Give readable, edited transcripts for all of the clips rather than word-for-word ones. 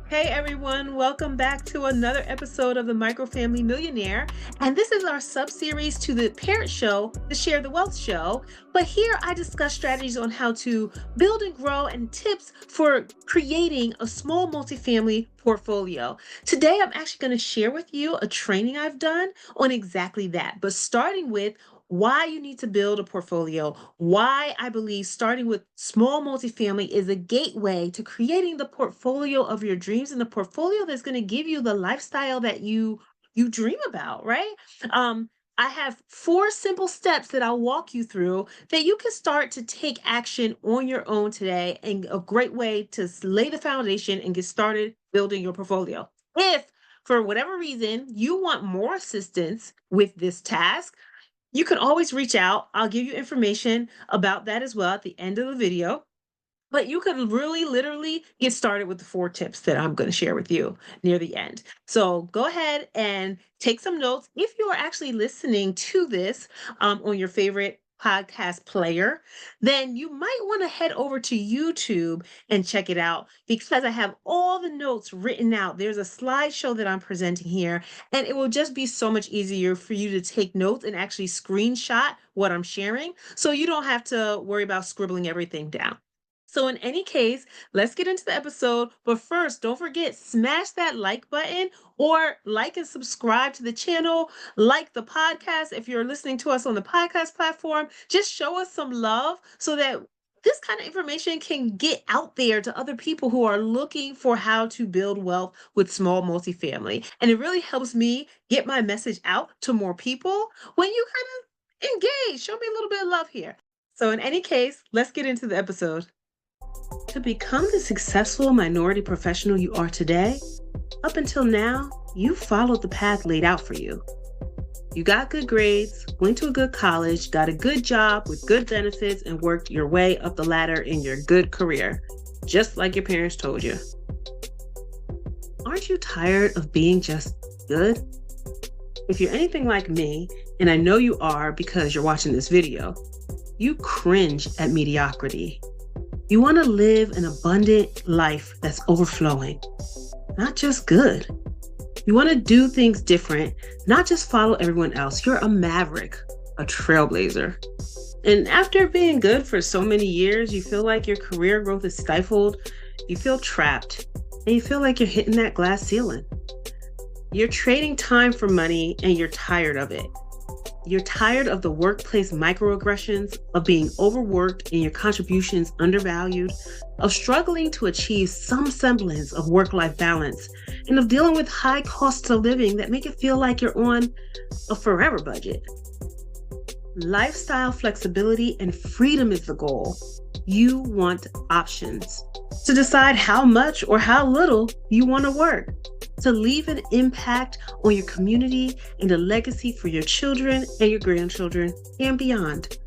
Hey everyone, welcome back to another episode of the Microfamily Millionaire. And this is our sub-series to the parent show, the Share the Wealth show. But here I discuss strategies on how to build and grow and tips for creating a small multifamily portfolio. Today I'm actually going to share with you a training I've done on exactly that, but starting with why you need to build a portfolio, why I believe starting with small multifamily is a gateway to creating the portfolio of your dreams and the portfolio that's going to give you the lifestyle that you dream about, right? Um, I have 4 simple steps that I'll walk you through that you can start to take action on your own today, and a great way to lay the foundation and get started building your portfolio. If for whatever reason you want more assistance with this task, you can always reach out. I'll give you information about that as well at the end of the video. But you could really literally get started with the 4 tips that I'm going to share with you near the end. So go ahead and take some notes. If you are actually listening to this on your favorite podcast player, then you might want to head over to YouTube and check it out because I have all the notes written out. There's a slideshow that I'm presenting here, and it will just be so much easier for you to take notes and actually screenshot what I'm sharing so you don't have to worry about scribbling everything down. So in any case, let's get into the episode. But first, don't forget, smash that like button or like and subscribe to the channel, like the podcast. If you're listening to us on the podcast platform, just show us some love so that this kind of information can get out there to other people who are looking for how to build wealth with small multifamily. And it really helps me get my message out to more people when you kind of engage. Show me a little bit of love here. So in any case, let's get into the episode. To become the successful minority professional you are today, up until now, you followed the path laid out for you. You got good grades, went to a good college, got a good job with good benefits, and worked your way up the ladder in your good career, just like your parents told you. Aren't you tired of being just good? If you're anything like me, and I know you are because you're watching this video, you cringe at mediocrity. You want to live an abundant life that's overflowing, not just good. You want to do things different, not just follow everyone else. You're a maverick, a trailblazer. And after being good for so many years, you feel like your career growth is stifled, you feel trapped, and you feel like you're hitting that glass ceiling. You're trading time for money and you're tired of it. You're tired of the workplace microaggressions, of being overworked and your contributions undervalued, of struggling to achieve some semblance of work-life balance, and of dealing with high costs of living that make it feel like you're on a forever budget. Lifestyle flexibility and freedom is the goal. You want options to decide how much or how little you want to work, to leave an impact on your community and a legacy for your children and your grandchildren and beyond.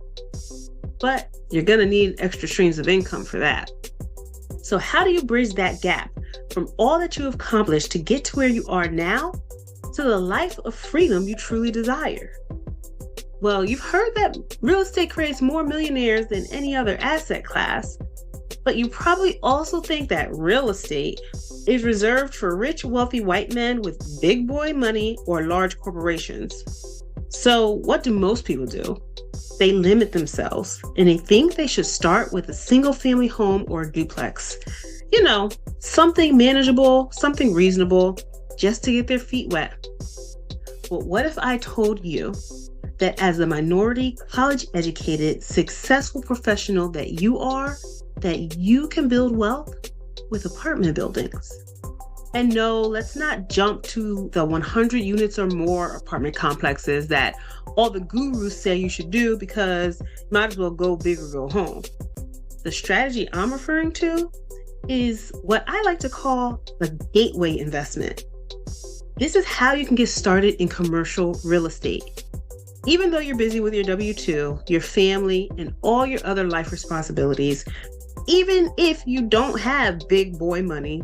But you're going to need extra streams of income for that. So how do you bridge that gap from all that you have accomplished to get to where you are now to the life of freedom you truly desire? Well, you've heard that real estate creates more millionaires than any other asset class, but you probably also think that real estate is reserved for rich, wealthy white men with big boy money or large corporations. So what do most people do? They limit themselves and they think they should start with a single family home or a duplex. You know, something manageable, something reasonable, just to get their feet wet. But what if I told you that as a minority, college-educated, successful professional that you are, that you can build wealth with apartment buildings? And no, let's not jump to the 100 units or more apartment complexes that all the gurus say you should do because you might as well go big or go home. The strategy I'm referring to is what I like to call the gateway investment. This is how you can get started in commercial real estate. Even though you're busy with your W-2, your family, and all your other life responsibilities, even if you don't have big boy money,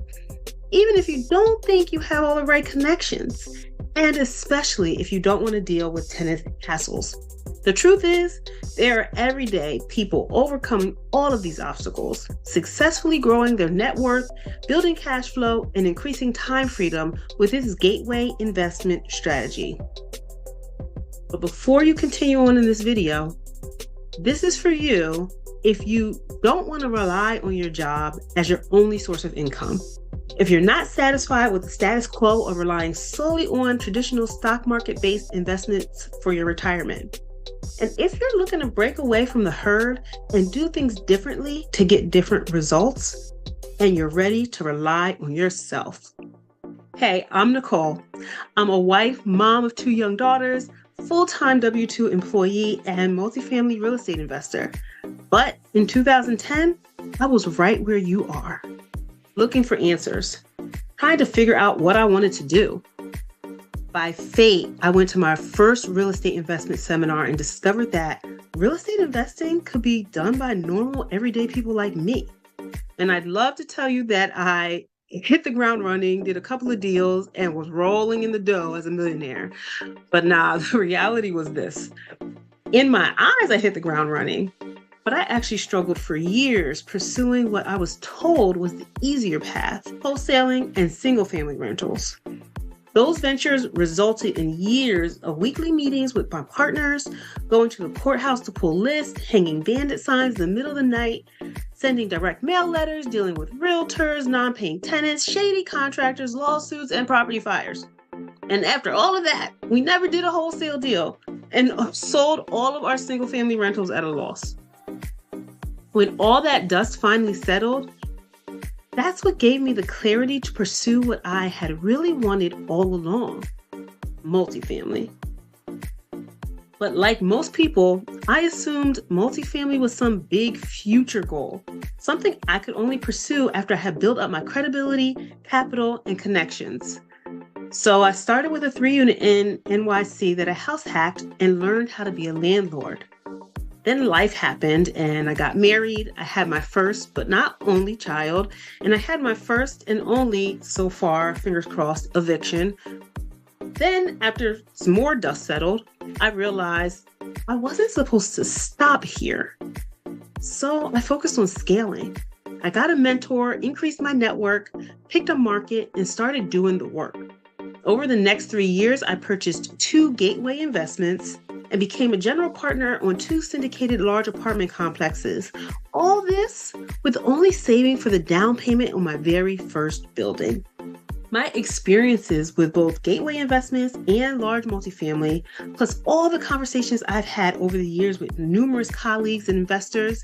even if you don't think you have all the right connections, and especially if you don't want to deal with tenant hassles. The truth is, there are everyday people overcoming all of these obstacles, successfully growing their net worth, building cash flow, and increasing time freedom with this gateway investment strategy. But before you continue on in this video, this is for you if you don't want to rely on your job as your only source of income. If you're not satisfied with the status quo of relying solely on traditional stock market-based investments for your retirement. And if you're looking to break away from the herd and do things differently to get different results, and you're ready to rely on yourself. Hey, I'm Nicole. I'm a wife, mom of 2 young daughters, full-time W-2 employee, and multifamily real estate investor. But in 2010, I was right where you are, looking for answers, trying to figure out what I wanted to do. By fate, I went to my first real estate investment seminar and discovered that real estate investing could be done by normal, everyday people like me. And I'd love to tell you that I hit the ground running, did a couple of deals, and was rolling in the dough as a millionaire. But nah, the reality was this. In my eyes, I hit the ground running, but I actually struggled for years pursuing what I was told was the easier path, wholesaling and single-family rentals. Those ventures resulted in years of weekly meetings with my partners, going to the courthouse to pull lists, hanging bandit signs in the middle of the night, sending direct mail letters, dealing with realtors, non-paying tenants, shady contractors, lawsuits, and property fires. And after all of that, we never did a wholesale deal and sold all of our single-family rentals at a loss. When all that dust finally settled, that's what gave me the clarity to pursue what I had really wanted all along, multifamily. But like most people, I assumed multifamily was some big future goal, something I could only pursue after I had built up my credibility, capital, and connections. So I started with a 3-unit in NYC that I house hacked and learned how to be a landlord. Then life happened and I got married. I had my first, but not only child. And I had my first and only, so far, fingers crossed, eviction. Then after some more dust settled, I realized I wasn't supposed to stop here. So I focused on scaling. I got a mentor, increased my network, picked a market, and started doing the work. Over the next 3 years, I purchased 2 gateway investments and became a general partner on 2 syndicated large apartment complexes. All this with only saving for the down payment on my very first building. My experiences with both gateway investments and large multifamily, plus all the conversations I've had over the years with numerous colleagues and investors,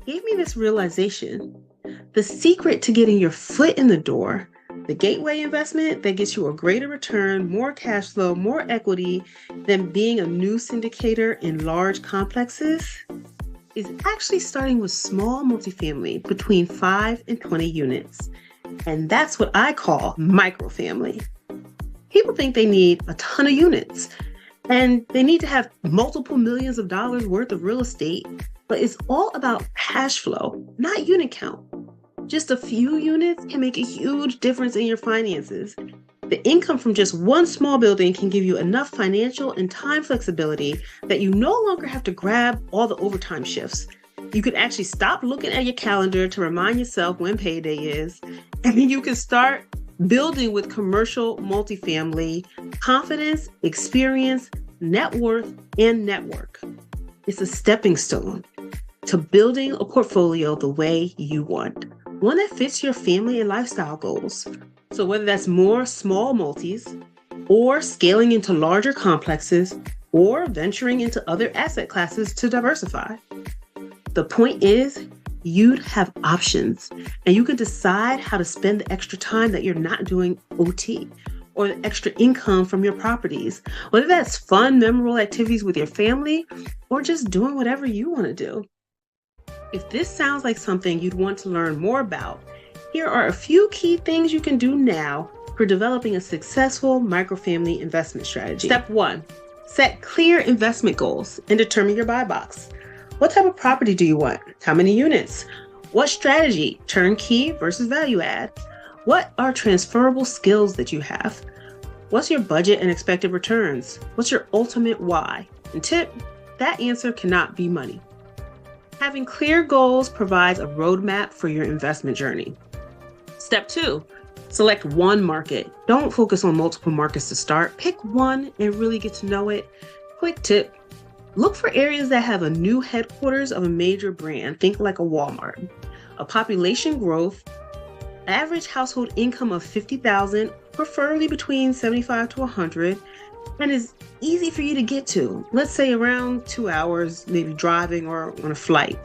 gave me this realization. The secret to getting your foot in the door, the gateway investment that gets you a greater return, more cash flow, more equity than being a new syndicator in large complexes, is actually starting with small multifamily between 5 and 20 units. And that's what I call microfamily. People think they need a ton of units and they need to have multiple millions of dollars worth of real estate, but it's all about cash flow, not unit count. Just a few units can make a huge difference in your finances. The income from just one small building can give you enough financial and time flexibility that you no longer have to grab all the overtime shifts. You can actually stop looking at your calendar to remind yourself when payday is, and then you can start building with commercial multifamily confidence, experience, net worth, and network. It's a stepping stone to building a portfolio the way you want. One that fits your family and lifestyle goals. So whether that's more small multis, or scaling into larger complexes, or venturing into other asset classes to diversify. The point is, you'd have options, and you can decide how to spend the extra time that you're not doing OT, or the extra income from your properties, whether that's fun, memorable activities with your family, or just doing whatever you want to do. If this sounds like something you'd want to learn more about, here are a few key things you can do now for developing a successful microfamily investment strategy. Step 1, set clear investment goals and determine your buy box. What type of property do you want? How many units? What strategy? Turnkey versus value add? What are transferable skills that you have? What's your budget and expected returns? What's your ultimate why? And tip, that answer cannot be money. Having clear goals provides a roadmap for your investment journey. Step 2, select one market. Don't focus on multiple markets to start. Pick one and really get to know it. Quick tip, look for areas that have a new headquarters of a major brand. Think like a Walmart. A population growth, average household income of $50,000, preferably between $75 to $100, and is easy for you to get to. Let's say around 2 hours, maybe driving or on a flight.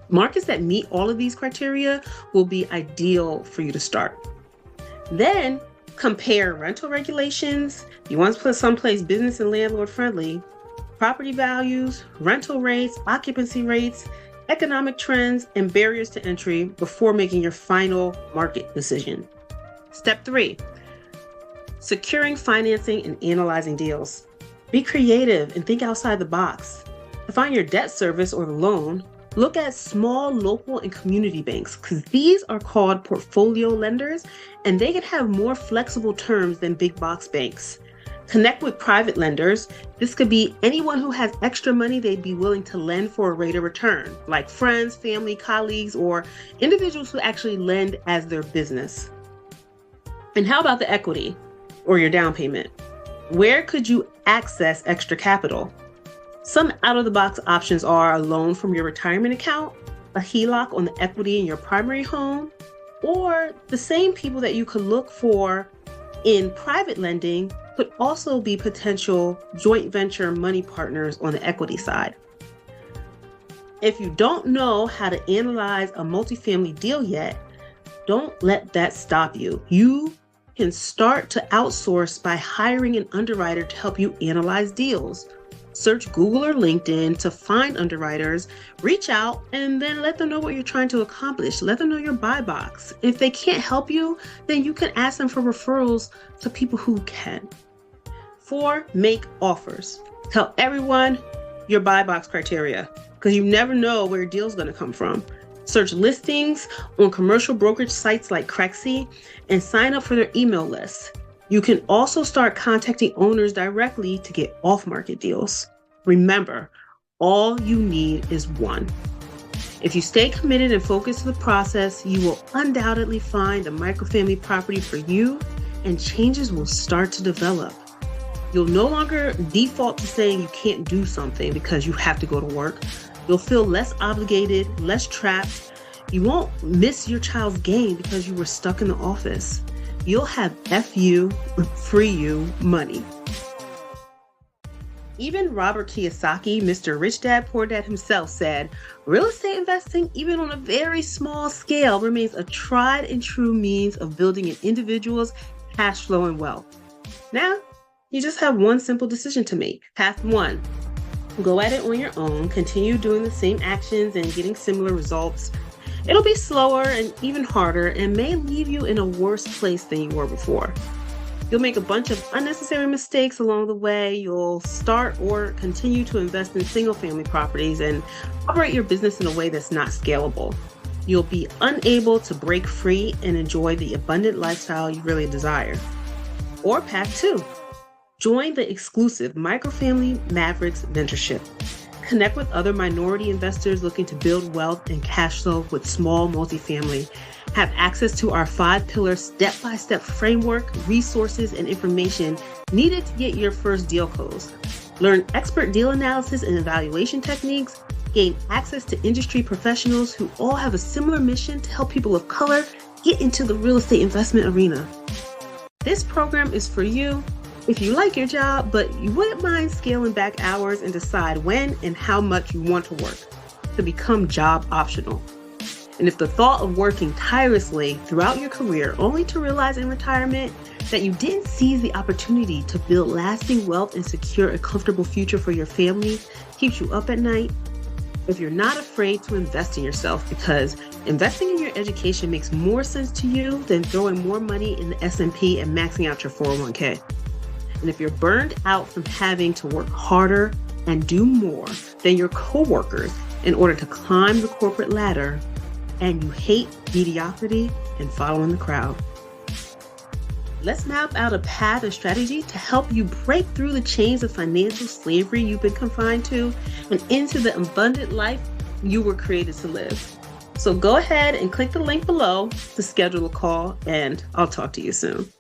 Markets that meet all of these criteria will be ideal for you to start. Then compare rental regulations. You want to put someplace business and landlord friendly, property values, rental rates, occupancy rates, economic trends, and barriers to entry before making your final market decision. Step 3, securing financing and analyzing deals. Be creative and think outside the box. To find your debt service or the loan, look at small, local, and community banks because these are called portfolio lenders and they can have more flexible terms than big box banks. Connect with private lenders. This could be anyone who has extra money they'd be willing to lend for a rate of return, like friends, family, colleagues, or individuals who actually lend as their business. And how about the equity or your down payment? Where could you access extra capital? Some out-of-the-box options are a loan from your retirement account, a HELOC on the equity in your primary home, or the same people that you could look for in private lending could also be potential joint venture money partners on the equity side. If you don't know how to analyze a multifamily deal yet, don't let that stop you. You can start to outsource by hiring an underwriter to help you analyze deals. Search Google or LinkedIn to find underwriters, reach out, and then let them know what you're trying to accomplish. Let them know your buy box. If they can't help you, then you can ask them for referrals to people who can. 4, make offers. Tell everyone your buy box criteria because you never know where your deal is going to come from. Search listings on commercial brokerage sites like Crexy and sign up for their email list. You can also start contacting owners directly to get off-market deals. Remember, all you need is one. If you stay committed and focused to the process, you will undoubtedly find a microfamily property for you and changes will start to develop. You'll no longer default to saying you can't do something because you have to go to work. You'll feel less obligated, less trapped. You won't miss your child's game because you were stuck in the office. You'll have FU, free you money. Even Robert Kiyosaki, Mr. Rich Dad Poor Dad himself said, real estate investing, even on a very small scale, remains a tried and true means of building an individual's cash flow and wealth. Now, you just have one simple decision to make. Path 1, go at it on your own, continue doing the same actions and getting similar results. It'll be slower and even harder and may leave you in a worse place than you were before. You'll make a bunch of unnecessary mistakes along the way. You'll start or continue to invest in single-family properties and operate your business in a way that's not scalable. You'll be unable to break free and enjoy the abundant lifestyle you really desire. Or path 2, join the exclusive Microfamily Mavericks mentorship. Connect with other minority investors looking to build wealth and cash flow with small multifamily. Have access to our 5-pillar step-by-step framework, resources, and information needed to get your first deal closed. Learn expert deal analysis and evaluation techniques. Gain access to industry professionals who all have a similar mission to help people of color get into the real estate investment arena. This program is for you if you like your job, but you wouldn't mind scaling back hours and decide when and how much you want to work to become job optional. And if the thought of working tirelessly throughout your career only to realize in retirement that you didn't seize the opportunity to build lasting wealth and secure a comfortable future for your family keeps you up at night, if you're not afraid to invest in yourself because investing in your education makes more sense to you than throwing more money in the S&P and maxing out your 401k. And if you're burned out from having to work harder and do more than your coworkers in order to climb the corporate ladder, and you hate mediocrity and following the crowd. Let's map out a path and strategy to help you break through the chains of financial slavery you've been confined to and into the abundant life you were created to live. So go ahead and click the link below to schedule a call, and I'll talk to you soon.